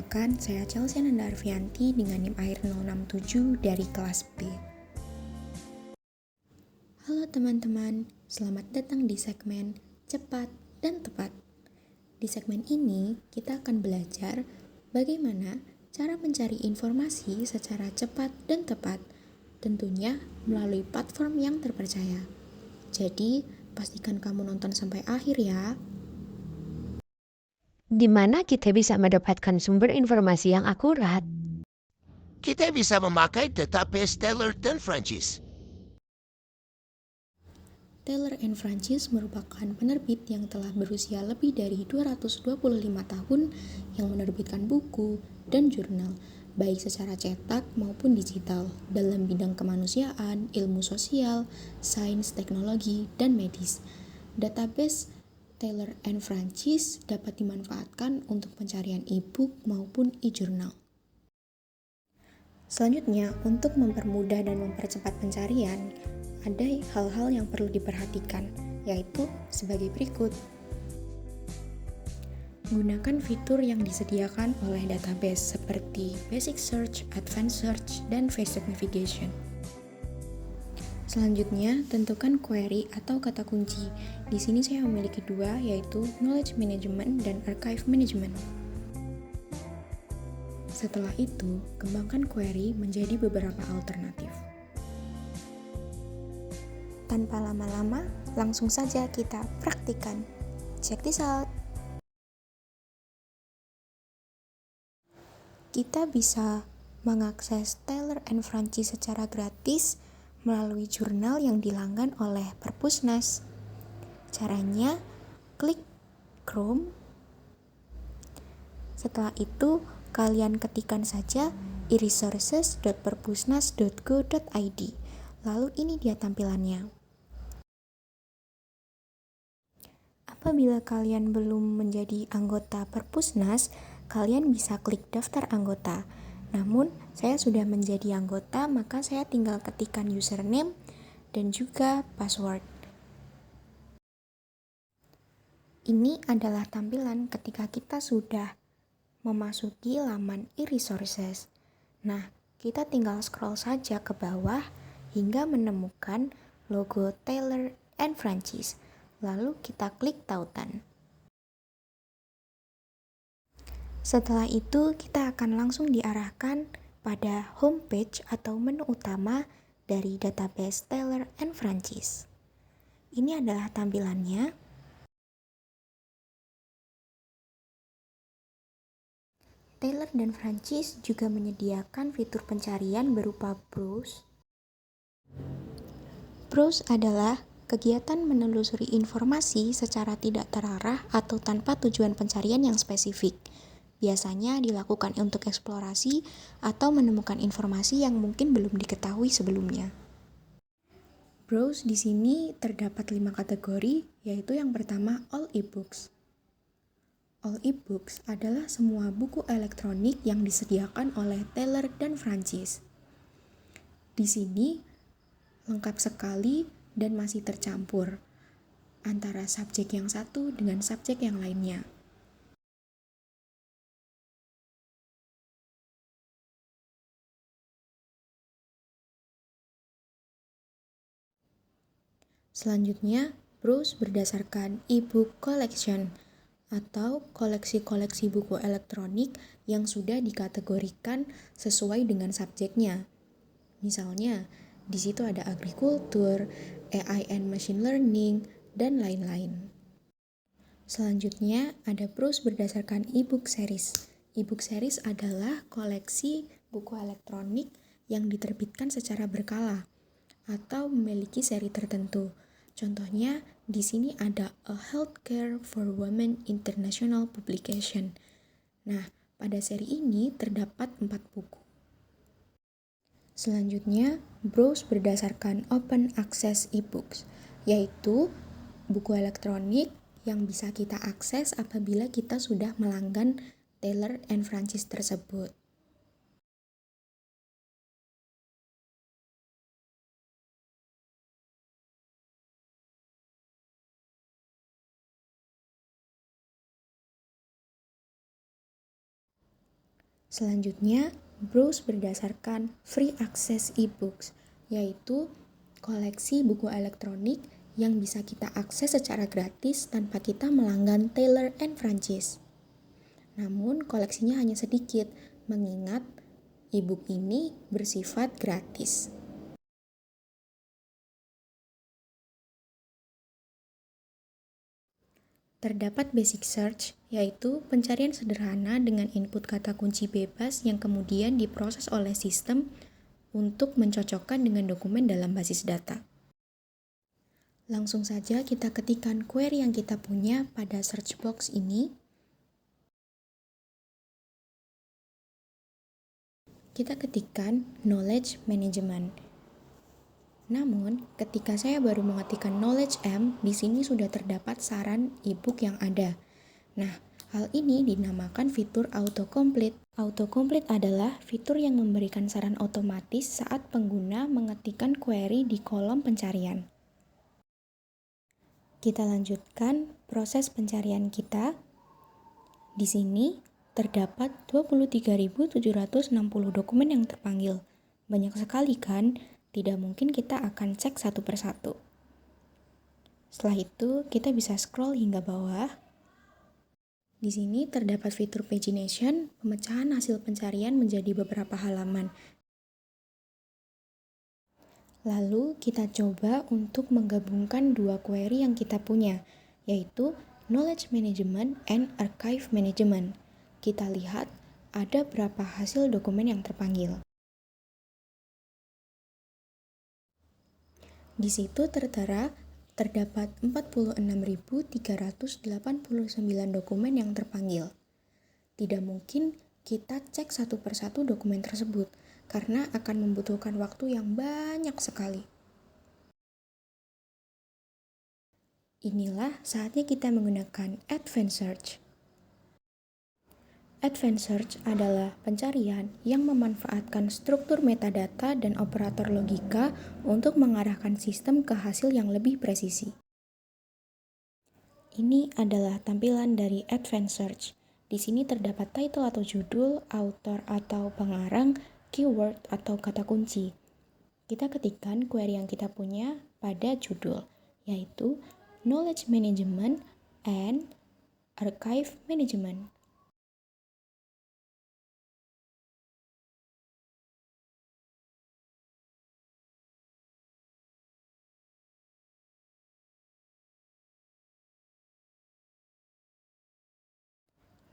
Perkenalkan, saya Chelsea Nanda Arfianti dengan NIM akhir 067 dari kelas B. Halo teman-teman, selamat datang di segmen Cepat dan Tepat. Di segmen ini, kita akan belajar bagaimana cara mencari informasi secara cepat dan tepat, tentunya melalui platform yang terpercaya. Jadi, pastikan kamu nonton sampai akhir ya. Di mana kita bisa mendapatkan sumber informasi yang akurat. Kita bisa memakai database Taylor dan Francis. Taylor & Francis merupakan penerbit yang telah berusia lebih dari 225 tahun yang menerbitkan buku dan jurnal, baik secara cetak maupun digital, dalam bidang kemanusiaan, ilmu sosial, sains, teknologi, dan medis. Database Taylor & Francis dapat dimanfaatkan untuk pencarian e-book maupun e-jurnal. Selanjutnya, untuk mempermudah dan mempercepat pencarian, ada hal-hal yang perlu diperhatikan, yaitu sebagai berikut. Gunakan fitur yang disediakan oleh database seperti Basic Search, Advanced Search, dan Faceted Navigation. Selanjutnya, tentukan query atau kata kunci. Di sini saya memiliki dua, yaitu Knowledge Management dan Archive Management. Setelah itu, kembangkan query menjadi beberapa alternatif. Tanpa lama-lama, langsung saja kita praktikan. Check this out! Kita bisa mengakses Taylor & Francis secara gratis melalui jurnal yang dilanggan oleh Perpusnas. Caranya, klik Chrome. Setelah itu, kalian ketikkan saja e-resources.perpusnas.go.id. Lalu ini dia tampilannya. Apabila kalian belum menjadi anggota Perpusnas, kalian bisa klik daftar anggota. Namun, saya sudah menjadi anggota, maka saya tinggal ketikkan username dan juga password. Ini adalah tampilan ketika kita sudah memasuki laman e-resources. Nah, kita tinggal scroll saja ke bawah hingga menemukan logo Taylor & Francis. Lalu kita klik tautan. Setelah itu, kita akan langsung diarahkan pada homepage atau menu utama dari database Taylor & Francis. Ini adalah tampilannya. Taylor & Francis juga menyediakan fitur pencarian berupa browse. Browse adalah kegiatan menelusuri informasi secara tidak terarah atau tanpa tujuan pencarian yang spesifik. Biasanya dilakukan untuk eksplorasi atau menemukan informasi yang mungkin belum diketahui sebelumnya. Browse di sini terdapat 5 kategori, yaitu yang pertama all ebooks. All ebooks adalah semua buku elektronik yang disediakan oleh Taylor & Francis. Di sini lengkap sekali dan masih tercampur antara subjek yang satu dengan subjek yang lainnya. Selanjutnya, browse berdasarkan e-book collection atau koleksi-koleksi buku elektronik yang sudah dikategorikan sesuai dengan subjeknya. Misalnya, di situ ada agrikultur, AI and machine learning, dan lain-lain. Selanjutnya, ada browse berdasarkan e-book series. E-book series adalah koleksi buku elektronik yang diterbitkan secara berkala atau memiliki seri tertentu. Contohnya, di sini ada A Healthcare for Women International Publication. Nah, pada seri ini terdapat 4 buku. Selanjutnya, browse berdasarkan open access e-books, yaitu buku elektronik yang bisa kita akses apabila kita sudah melanggan Taylor & Francis tersebut. Selanjutnya, browse berdasarkan free access e-books, yaitu koleksi buku elektronik yang bisa kita akses secara gratis tanpa kita melanggan Taylor & Francis. Namun, koleksinya hanya sedikit, mengingat e-book ini bersifat gratis. Terdapat basic search, yaitu pencarian sederhana dengan input kata kunci bebas yang kemudian diproses oleh sistem untuk mencocokkan dengan dokumen dalam basis data. Langsung saja kita ketikkan query yang kita punya pada search box ini. Kita ketikkan knowledge management. Namun, ketika saya baru mengetikkan knowledge M, di sini sudah terdapat saran e-book yang ada. Nah, hal ini dinamakan fitur autocomplete. Autocomplete adalah fitur yang memberikan saran otomatis saat pengguna mengetikkan query di kolom pencarian. Kita lanjutkan proses pencarian kita. Di sini terdapat 23.760 dokumen yang terpanggil. Banyak sekali kan? Tidak mungkin kita akan cek satu persatu. Setelah itu, kita bisa scroll hingga bawah. Di sini terdapat fitur pagination, pemecahan hasil pencarian menjadi beberapa halaman. Lalu, kita coba untuk menggabungkan dua query yang kita punya, yaitu Knowledge Management and Archive Management. Kita lihat ada berapa hasil dokumen yang terpanggil. Di situ terdapat 46.389 dokumen yang terpanggil. Tidak mungkin kita cek satu persatu dokumen tersebut, karena akan membutuhkan waktu yang banyak sekali. Inilah saatnya kita menggunakan Advanced Search. Advanced Search adalah pencarian yang memanfaatkan struktur metadata dan operator logika untuk mengarahkan sistem ke hasil yang lebih presisi. Ini adalah tampilan dari Advanced Search. Di sini terdapat title atau judul, author atau pengarang, keyword atau kata kunci. Kita ketikkan query yang kita punya pada judul, yaitu Knowledge Management and Archive Management.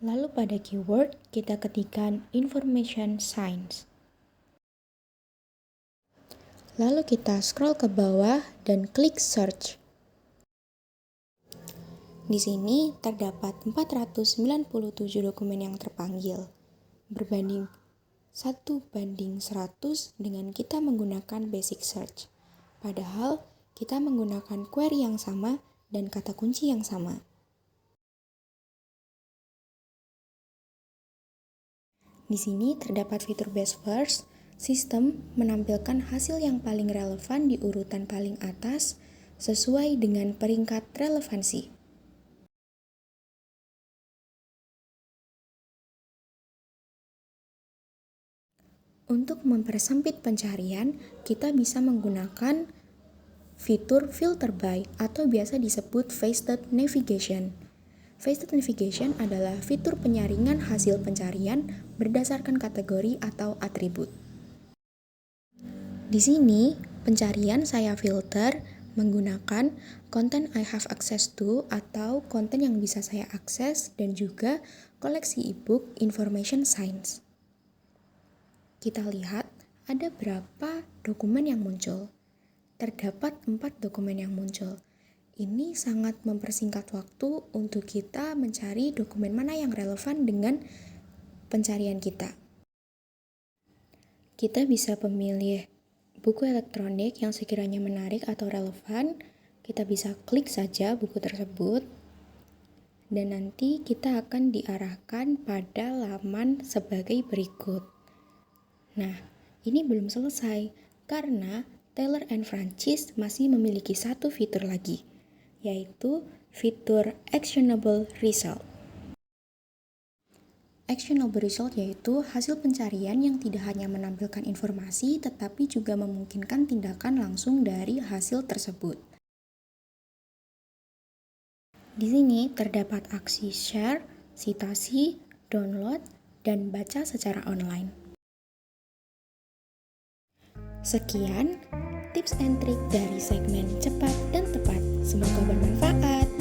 Lalu pada keyword, kita ketikkan information science. Lalu kita scroll ke bawah dan klik search. Di sini terdapat 497 dokumen yang terpanggil, berbanding 1:100 dengan kita menggunakan basic search. Padahal kita menggunakan query yang sama dan kata kunci yang sama. Di sini terdapat fitur best first. Sistem menampilkan hasil yang paling relevan di urutan paling atas sesuai dengan peringkat relevansi. Untuk mempersempit pencarian, kita bisa menggunakan fitur filter by atau biasa disebut faceted navigation. Faceted navigation adalah fitur penyaringan hasil pencarian berdasarkan kategori atau atribut. Di sini, pencarian saya filter menggunakan content I have access to atau konten yang bisa saya akses dan juga koleksi e-book information science. Kita lihat ada berapa dokumen yang muncul. Terdapat 4 dokumen yang muncul. Ini sangat mempersingkat waktu untuk kita mencari dokumen mana yang relevan dengan pencarian kita. Kita bisa memilih buku elektronik yang sekiranya menarik atau relevan. Kita bisa klik saja buku tersebut dan nanti kita akan diarahkan pada laman sebagai berikut. Nah, ini belum selesai karena Taylor & Francis masih memiliki satu fitur lagi, yaitu fitur Actionable Result. Actionable result yaitu hasil pencarian yang tidak hanya menampilkan informasi tetapi juga memungkinkan tindakan langsung dari hasil tersebut. Di sini terdapat aksi share, sitasi, download, dan baca secara online. Sekian tips and trik dari segmen cepat dan tepat. Semoga bermanfaat.